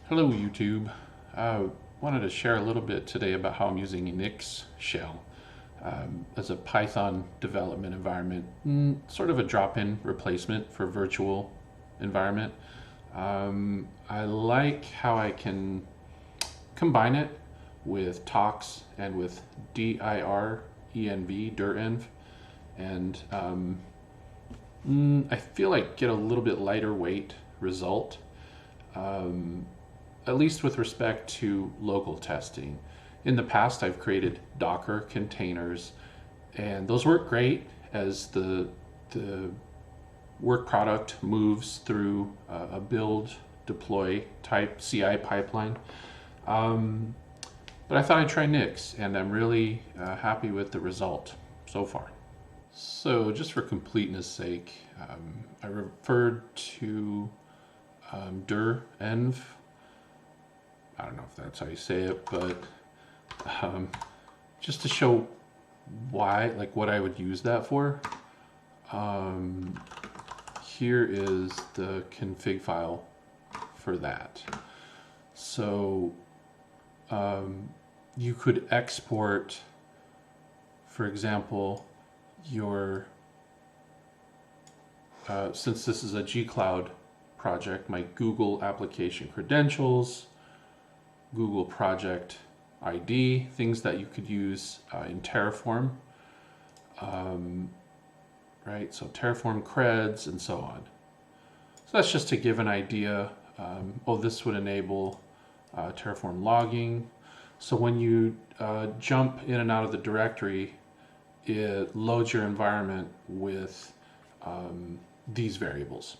Hello YouTube. I wanted to share a little bit today about how I'm using nix-shell as a Python development environment, sort of a drop-in replacement for virtual environment. I like how I can combine it with talks and with direnv, direnv, and I feel like get a little bit lighter weight result. At least with respect to local testing. In the past, I've created Docker containers, and those work great as the work product moves through a build, deploy type CI pipeline. But I thought I'd try Nix, and I'm really happy with the result so far. So just for completeness sake, I referred to direnv. I don't know if that's how you say it, but just to show why, like what I would use that for. Here is the config file for that. So you could export, for example, your, since this is a G-Cloud project, my Google application credentials, Google project ID, things that you could use in Terraform, right? So Terraform creds and so on. So that's just to give an idea. This would enable Terraform logging. So when you jump in and out of the directory, it loads your environment with these variables.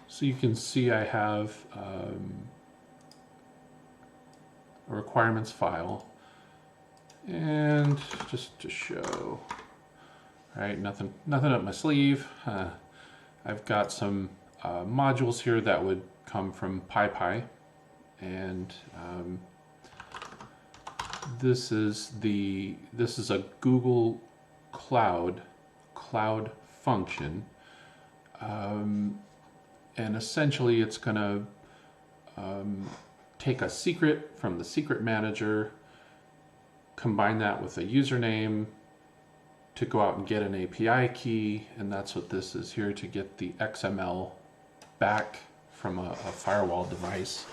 So you can see I have a requirements file, and just to show, right, nothing up my sleeve. I've got some modules here that would come from PyPy, and this is a Google Cloud function, and essentially it's going to take a secret from the secret manager, combine that with a username to go out and get an API key, and that's what this is here, to get the XML back from a firewall device,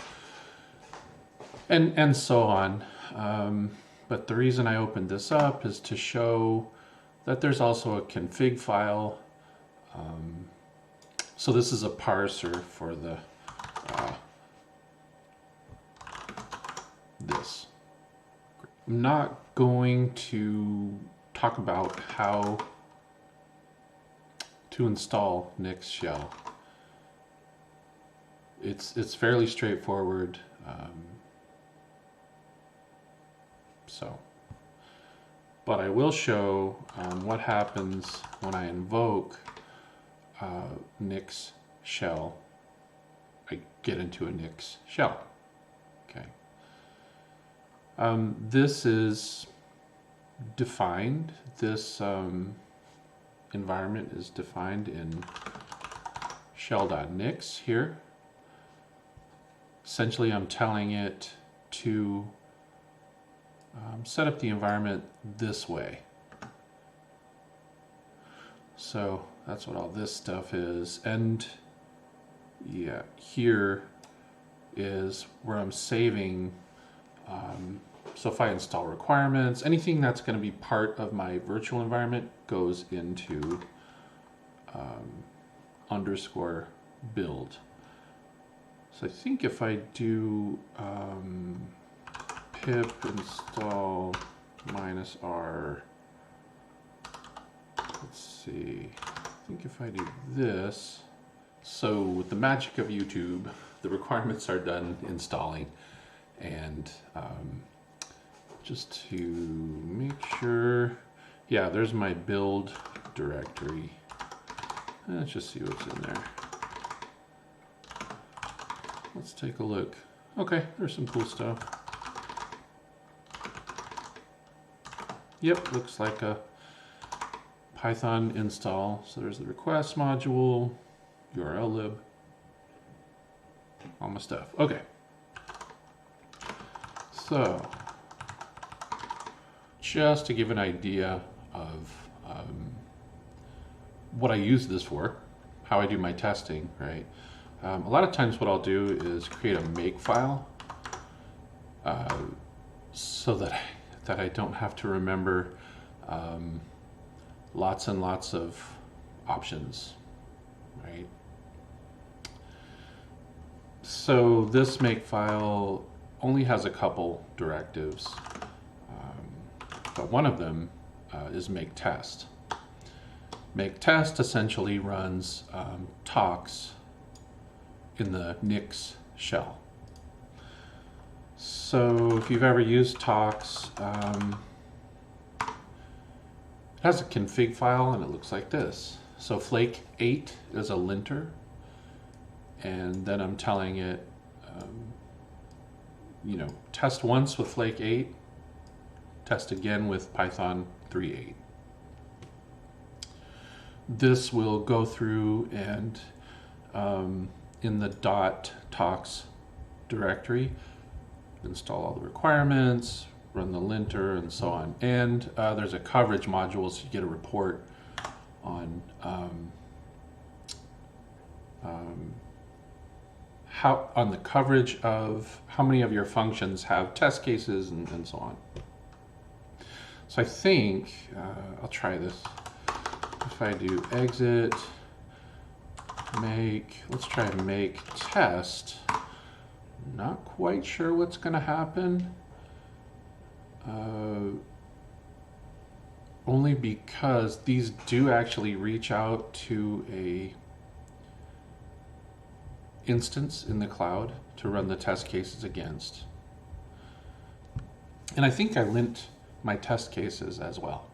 and so on. But the reason I opened this up is to show that there's also a config file. So this is a parser for the this. I'm not going to talk about how to install nix-shell. It's fairly straightforward. But I will show what happens when I invoke nix-shell. I get into a nix-shell. Okay. This is defined. This environment is defined in shell.nix here. Essentially, I'm telling it to set up the environment this way. So that's what all this stuff is. And yeah, here is where I'm saving. So if I install requirements, anything that's going to be part of my virtual environment goes into underscore build. So I think if I do pip install -r, let's see, I think if I do this, so with the magic of YouTube, the requirements are done installing, and just to make sure, yeah, there's my build directory. Let's just see what's in there. Let's take a look. Okay, there's some cool stuff. Yep, looks like a Python install. So there's the request module, URL lib, all my stuff. Okay. So, just to give an idea of what I use this for, how I do my testing, right? A lot of times what I'll do is create a make file so that I don't have to remember lots and lots of options, right? So this make file only has a couple directives, but one of them is make test. Make test essentially runs talks in the nix-shell. So if you've ever used talks, it has a config file and it looks like this. So flake 8 is a linter, and then I'm telling it, test once with flake 8, test again with Python 3.8. This will go through and in the .talks directory, install all the requirements, run the linter, and so on. And there's a coverage module, so you get a report on the coverage of how many of your functions have test cases and so on. So I think I'll try this. If I do exit, let's try make test. Not quite sure what's going to happen. Only because these do actually reach out to a instance in the cloud to run the test cases against. And I think I lint my test cases as well.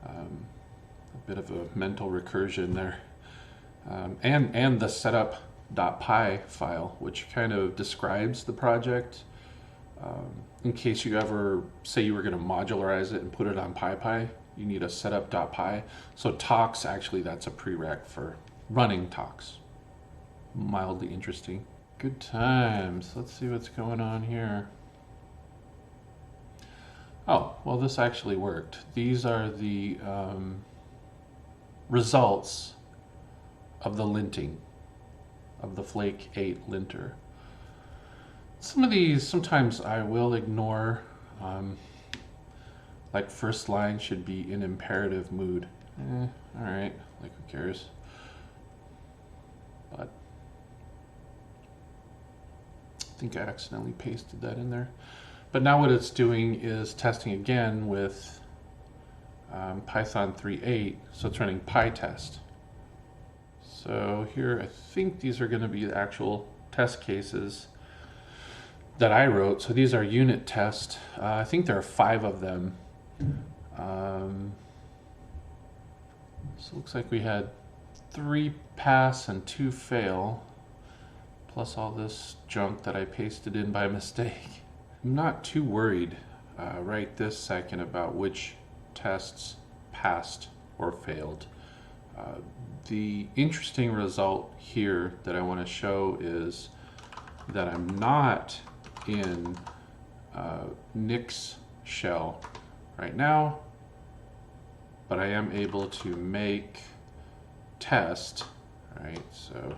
A bit of a mental recursion there. And the setup.py file, which kind of describes the project. In case you ever say you were going to modularize it and put it on PyPy, you need a setup.py. So talks, actually, that's a prereq for running talks. Mildly interesting. Good times. Let's see what's going on here. Oh, well, this actually worked. These are the results of the linting, of the flake 8 linter. Some of these, sometimes I will ignore, like first line should be in imperative mood. All right, like who cares? But I think I accidentally pasted that in there. But now what it's doing is testing again with Python 3.8, so it's running pytest. So here, I think these are going to be the actual test cases that I wrote. So these are unit test. I think there are 5 of them. So it looks like we had 3 pass and 2 fail, plus all this junk that I pasted in by mistake. I'm not too worried right this second about which tests passed or failed. The interesting result here that I want to show is that I'm not in nix-shell right now, but I am able to make test, right? So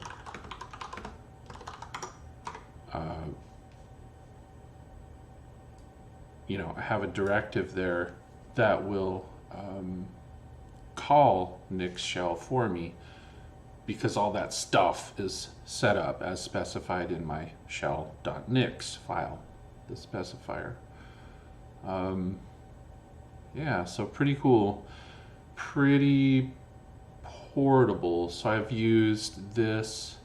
I have a directive there that will call nix-shell for me, because all that stuff is set up as specified in my shell.nix file, the specifier. Yeah, so pretty cool, pretty portable. So I've used this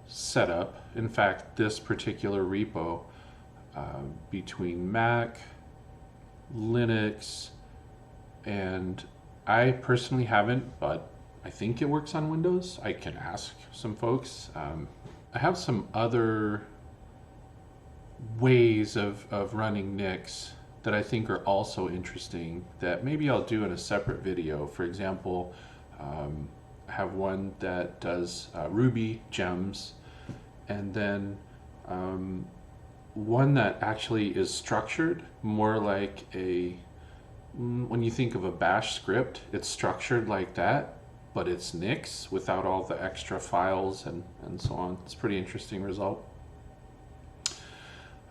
setup, in fact, this particular repo, between Mac, Linux, and I personally haven't, but I think it works on Windows. I can ask some folks. I have some other ways of running Nix that I think are also interesting that maybe I'll do in a separate video. For example, I have one that does Ruby gems, and then one that actually is structured more like when you think of a bash script, it's structured like that, but it's nix without all the extra files and so on. It's a pretty interesting result.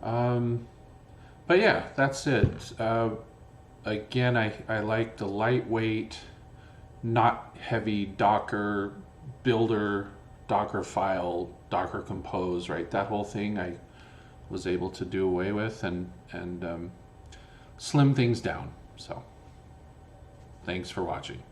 But yeah, that's it. Again, I like the lightweight, not heavy Docker builder, Docker file, Docker compose, right? That whole thing I was able to do away with and slim things down. So thanks for watching.